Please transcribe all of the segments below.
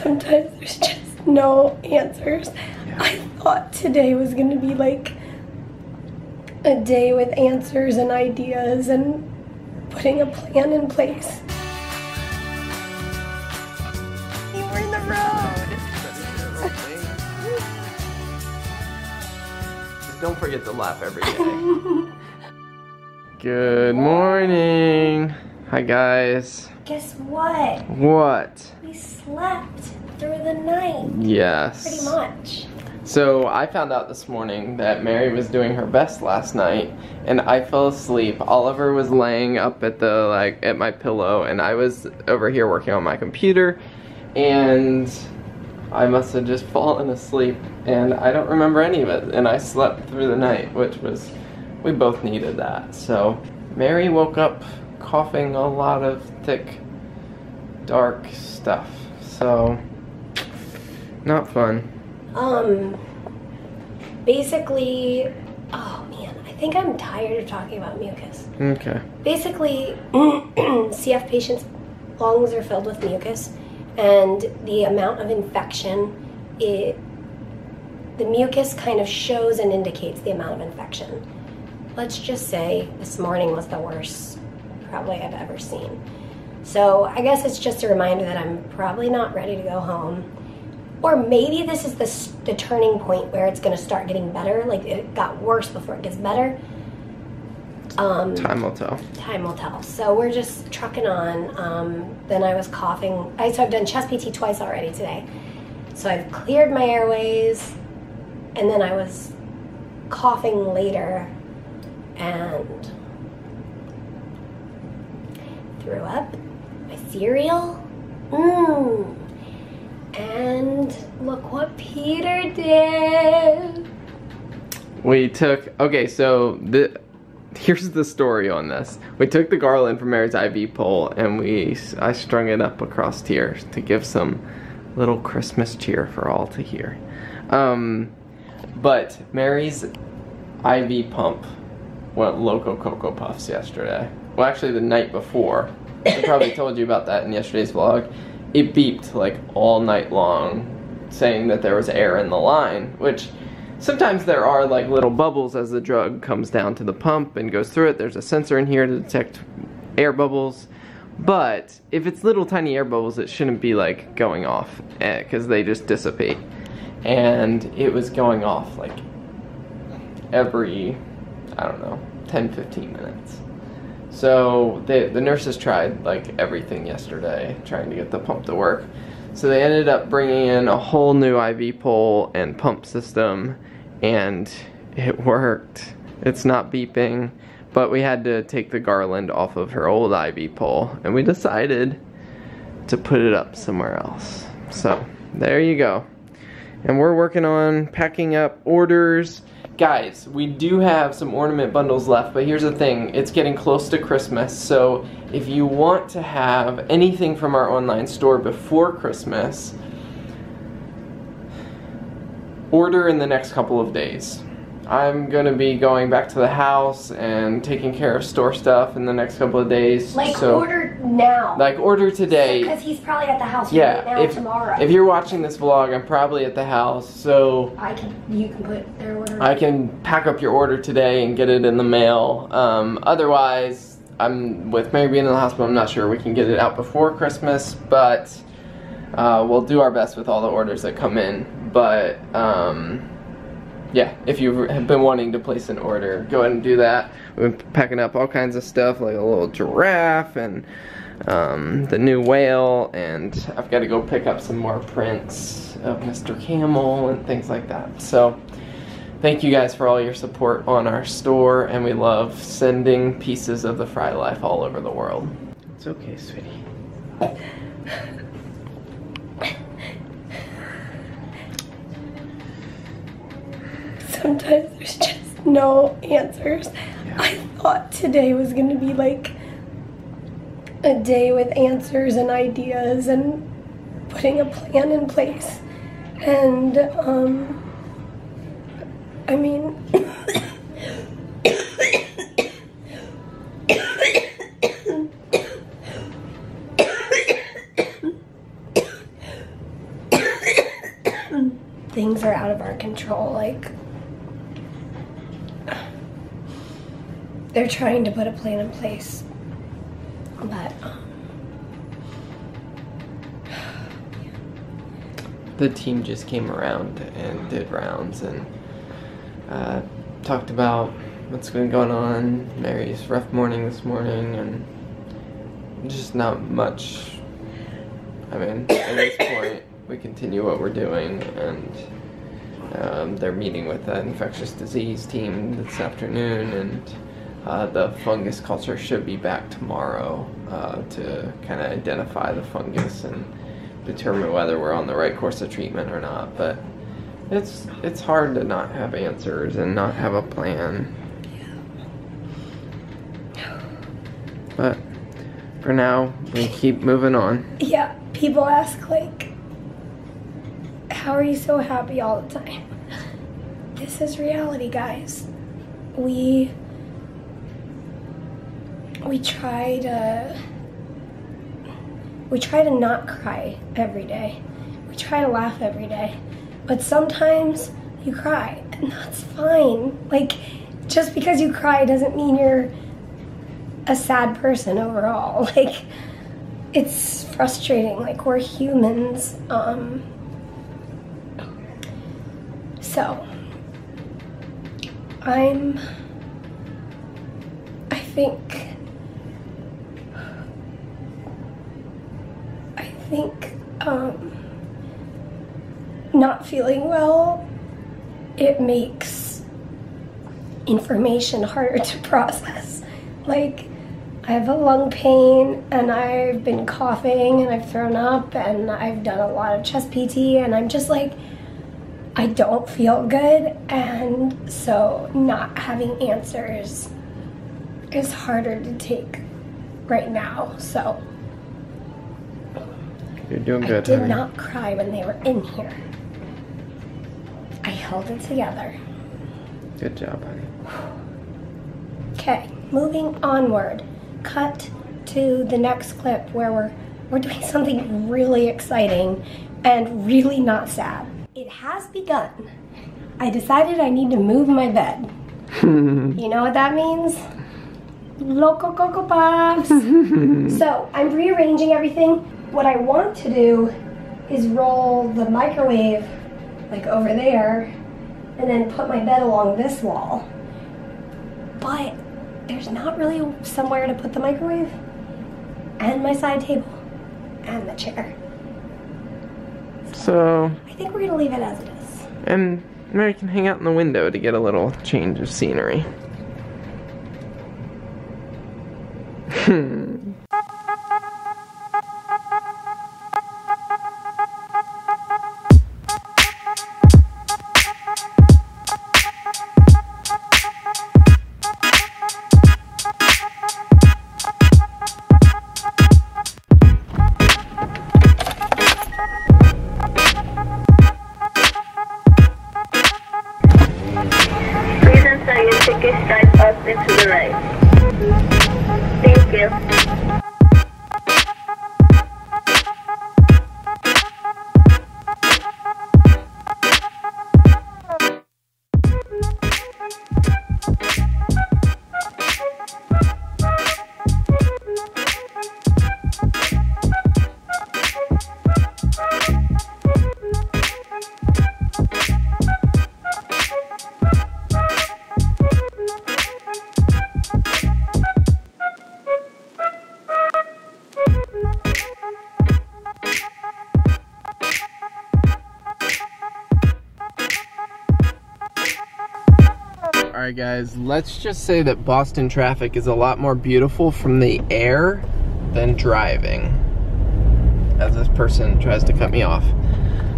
Sometimes there's just no answers. Yeah. I thought today was going to be like a day with answers and ideas and putting a plan in place. You were in the road. Don't forget to laugh every day. Good morning. Hi guys. Guess what? What? We slept through the night. Yes. Pretty much. So I found out this morning that Mary was doing her best last night and I fell asleep. Oliver was laying up at the at my pillow and I was over here working on my computer and I must have just fallen asleep and I don't remember any of it and I slept through the night, which was, we both needed that. So Mary woke up coughing a lot of thick, dark stuff. So, not fun. Basically, oh man, I think I'm tired of talking about mucus. Okay. Basically, CF patients' lungs are filled with mucus, and the amount of infection, the mucus kind of shows and indicates the amount of infection. Let's just say this morning was the worst probably I've ever seen. So I guess it's just a reminder that I'm probably not ready to go home. Or maybe this is the turning point where it's going to start getting better. Like it got worse before it gets better. Time will tell. Time will tell. So we're just trucking on. Then I was coughing. So I've done chest PT twice already today. So I've cleared my airways. And then I was coughing later. And threw up my cereal. And look what Peter did. We took, okay, so here's the story on this. We took the garland from Mary's IV pole and I strung it up across here to give some little Christmas cheer for all to hear. But Mary's IV pump went Loco Cocoa Puffs yesterday. Well, actually the night before. I probably told you about that in yesterday's vlog. It beeped like all night long saying that there was air in the line, which sometimes there are like little bubbles as the drug comes down to the pump and goes through it. There's a sensor in here to detect air bubbles. But if it's little tiny air bubbles, it shouldn't be like going off because they just dissipate. And it was going off like every, I don't know, 10-15 minutes. So the nurses tried like everything yesterday trying to get the pump to work. So they ended up bringing in a whole new IV pole and pump system and it worked. It's not beeping, but we had to take the garland off of her old IV pole and we decided to put it up somewhere else. So there you go. And we're working on packing up orders. Guys, we do have some ornament bundles left, but here's the thing, it's getting close to Christmas, so if you want to have anything from our online store before Christmas, order in the next couple of days. I'm gonna be going back to the house and taking care of store stuff in the next couple of days. Like order now. Like order today. Because he's probably at the house right now, tomorrow. If you're watching this vlog, I'm probably at the house, so you can put their order. I can pack up your order today and get it in the mail. Otherwise, I'm with Mary being in the hospital, I'm not sure we can get it out before Christmas, but we'll do our best with all the orders that come in. But yeah, if you have been wanting to place an order, go ahead and do that. We've been packing up all kinds of stuff, like a little giraffe and the new whale, and I've got to go pick up some more prints of Mr. Camel and things like that. So thank you guys for all your support on our store, and we love sending pieces of the Frey life all over the world. It's okay, sweetie. Sometimes there's just no answers. Yeah. I thought today was going to be like a day with answers and ideas and putting a plan in place. And, I mean, things are out of our control. Like, they're trying to put a plan in place, but the team just came around and did rounds and talked about what's been going on, Mary's rough morning this morning, and just not much. I mean, at this point, we continue what we're doing, and they're meeting with the infectious disease team this afternoon, and the fungus culture should be back tomorrow to kind of identify the fungus and determine whether we're on the right course of treatment or not. But it's hard to not have answers and not have a plan. But for now, we keep moving on. Yeah, people ask, like, how are you so happy all the time? This is reality, guys. We try to not cry every day. We try to laugh every day. But sometimes you cry, and that's fine. Like, just because you cry doesn't mean you're a sad person overall. Like, it's frustrating. Like, we're humans. So I think not feeling well, it makes information harder to process. Like, I have a lung pain, and I've been coughing, and I've thrown up, and I've done a lot of chest PT, and I'm just like, I don't feel good, and so not having answers is harder to take right now. So you're doing good. I did not cry when they were in here. I held it together. Good job, honey. Okay, moving onward. Cut to the next clip where we're doing something really exciting and really not sad. It has begun. I decided I need to move my bed. You know what that means? Loco Coco Pops. So I'm rearranging everything. What I want to do is roll the microwave like over there and then put my bed along this wall. But there's not really somewhere to put the microwave and my side table and the chair. So I think we're gonna leave it as it is. And Mary can hang out in the window to get a little change of scenery. Take a straight up into the right. Thank you. Alright guys, let's just say that Boston traffic is a lot more beautiful from the air than driving. As this person tries to cut me off.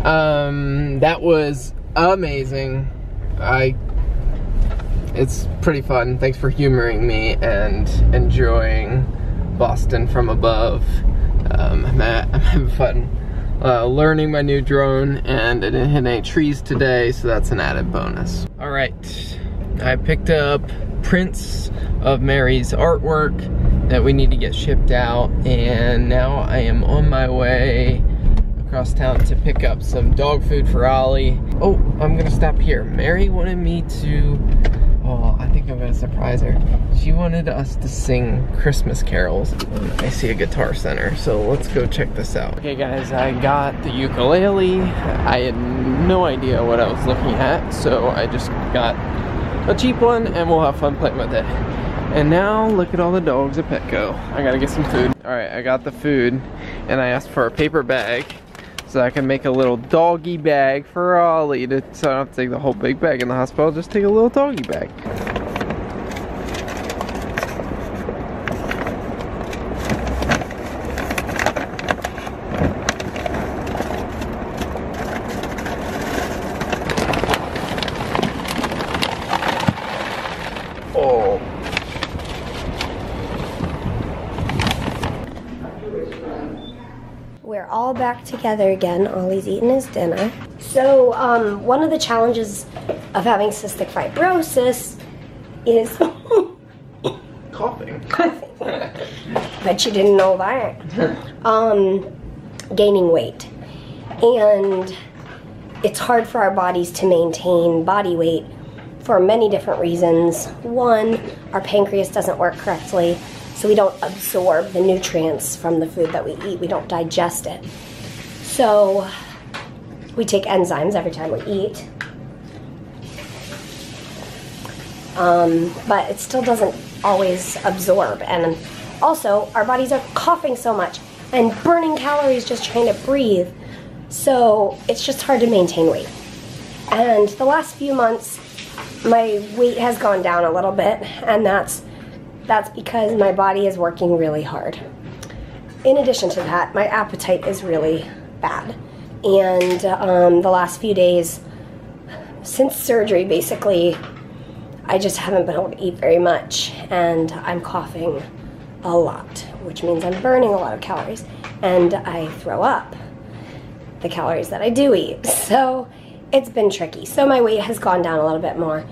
That was amazing. It's pretty fun. Thanks for humoring me and enjoying Boston from above. I'm having fun learning my new drone, and I didn't hit any trees today, so that's an added bonus. Alright. I picked up prints of Mary's artwork that we need to get shipped out, and now I am on my way across town to pick up some dog food for Ollie. Oh, I'm gonna stop here. Mary wanted me to, oh, I think I'm gonna surprise her. She wanted us to sing Christmas carols. I see a guitar center, so let's go check this out. Okay guys, I got the ukulele. I had no idea what I was looking at, so I just got a cheap one and we'll have fun playing with it. And now look at all the dogs at Petco. I gotta get some food. All right, I got the food and I asked for a paper bag so I can make a little doggy bag for Ollie so I don't have to take the whole big bag in the hospital. I'll just take a little doggy bag. Oh. We're all back together again. Ollie's eating his dinner. So, one of the challenges of having cystic fibrosis is Coughing. Bet you didn't know that. Gaining weight. And it's hard for our bodies to maintain body weight for many different reasons. One, our pancreas doesn't work correctly, so we don't absorb the nutrients from the food that we eat. We don't digest it. So we take enzymes every time we eat. But it still doesn't always absorb. And also, our bodies are coughing so much and burning calories just trying to breathe. So it's just hard to maintain weight. And the last few months, my weight has gone down a little bit, and that's because my body is working really hard. In addition to that, my appetite is really bad. And the last few days, since surgery basically, I just haven't been able to eat very much, and I'm coughing a lot, which means I'm burning a lot of calories, and I throw up the calories that I do eat. So it's been tricky. So my weight has gone down a little bit more,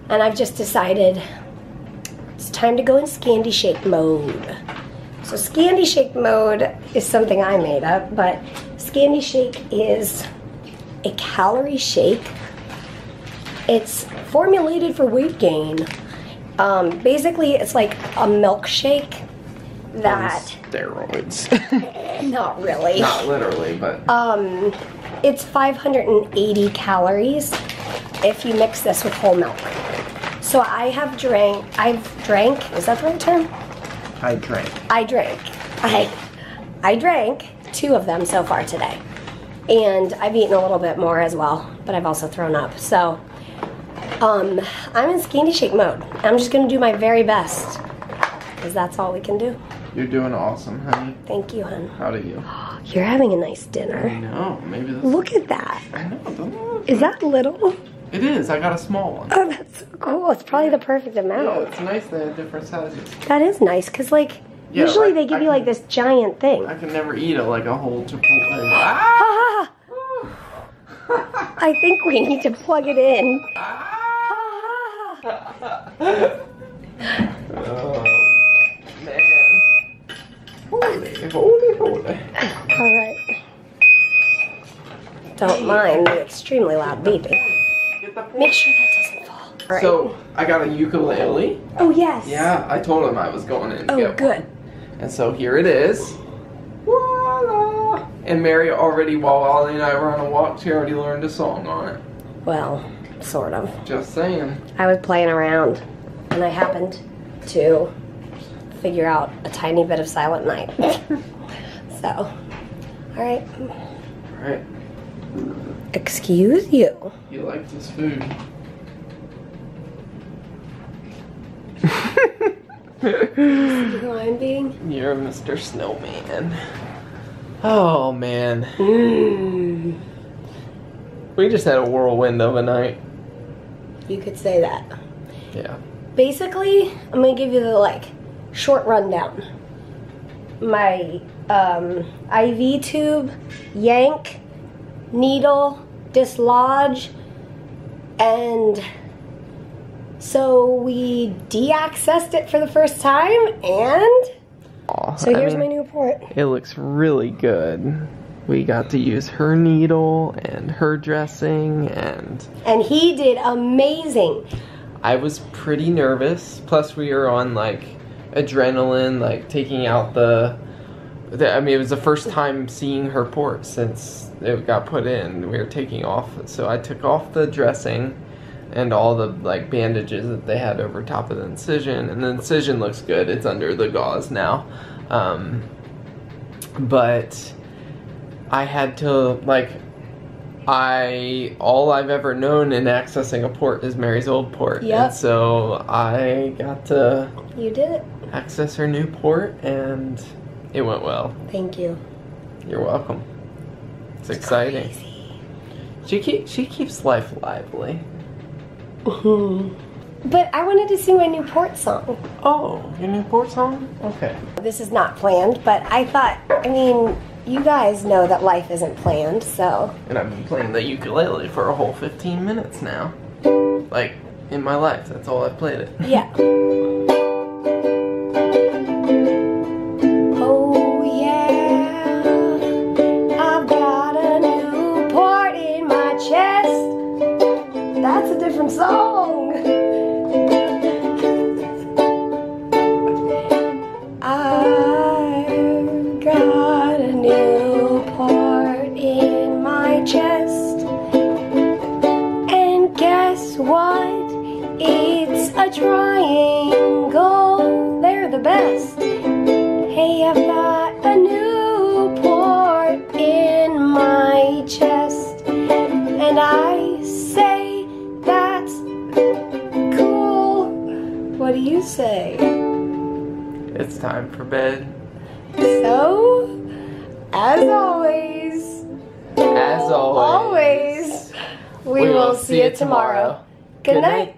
and I've just decided it's time to go in Scandy Shake mode. So Scandy Shake mode is something I made up, but Scandy Shake is a calorie shake. It's formulated for weight gain. Basically, it's like a milkshake that... steroids. Not really. Not literally, but... It's 580 calories if you mix this with whole milk. So I've drank, is that the right term? I drank. I drank 2 of them so far today. And I've eaten a little bit more as well, but I've also thrown up. So, I'm in Scandy Shake mode. I'm just gonna do my very best, because that's all we can do. You're doing awesome, honey. Thank you, hon. Proud of you. You're having a nice dinner. I know, maybe this... Look at that. I know, doesn't it look Is that little? It is, I got a small one. Oh, that's so cool. It's probably the perfect amount. Yeah, it's nice they have different sizes. That is nice, because, like, Yeah, usually like, they give you, like, this giant thing. I can never eat a whole Chipotle. Ah! I think we need to plug it in. Oh, man. Holy. All right. Don't mind the extremely loud beeping. Make sure that doesn't fall. All right. So, I got a ukulele. Oh, yes. Yeah, I told him I was going in to Oh, get good. one. And so here it is. Voila! And Mary already, while Ollie and I were on a walk, she already learned a song on it. Well, sort of. Just saying. I was playing around, and I happened to figure out a tiny bit of Silent Night. So, all right. All right. Excuse you. You like this food. See who I'm being? You're Mr. Snowman. Oh, man. We just had a whirlwind of a night. You could say that. Yeah. Basically, I'm gonna give you the, like, short rundown. My IV tube, yank, needle, dislodge, and so we de-accessed it for the first time, and so here's my new report. It looks really good. We got to use her needle and her dressing, and he did amazing. I was pretty nervous. Plus we were on like adrenaline, like taking out I mean, it was the first time seeing her port since it got put in. We were taking off, so I took off the dressing and all the like bandages that they had over top of the incision, and the incision looks good. It's under the gauze now, but I had to like, all I've ever known in accessing a port is Mary's old port. Yep. And so I got to You did it. access her new port, and it went well. Thank you. You're welcome. It's exciting. Crazy. She keeps life lively. But I wanted to sing my new port song. Oh, your new port song? Okay. This is not planned, but I thought, I mean, you guys know that life isn't planned, so. And I've been playing the ukulele for a whole 15 minutes now. Like, in my life, that's all I've played it. Yeah. Oh yeah, I've got a new port in my chest. That's a different song. I've got a new port in my chest. And guess what? It's a triangle. They're the best. Hey, I've got a new port in my chest. And I say that's cool. What do you say? It's time for bed. So, as always, we will see you tomorrow. Good night.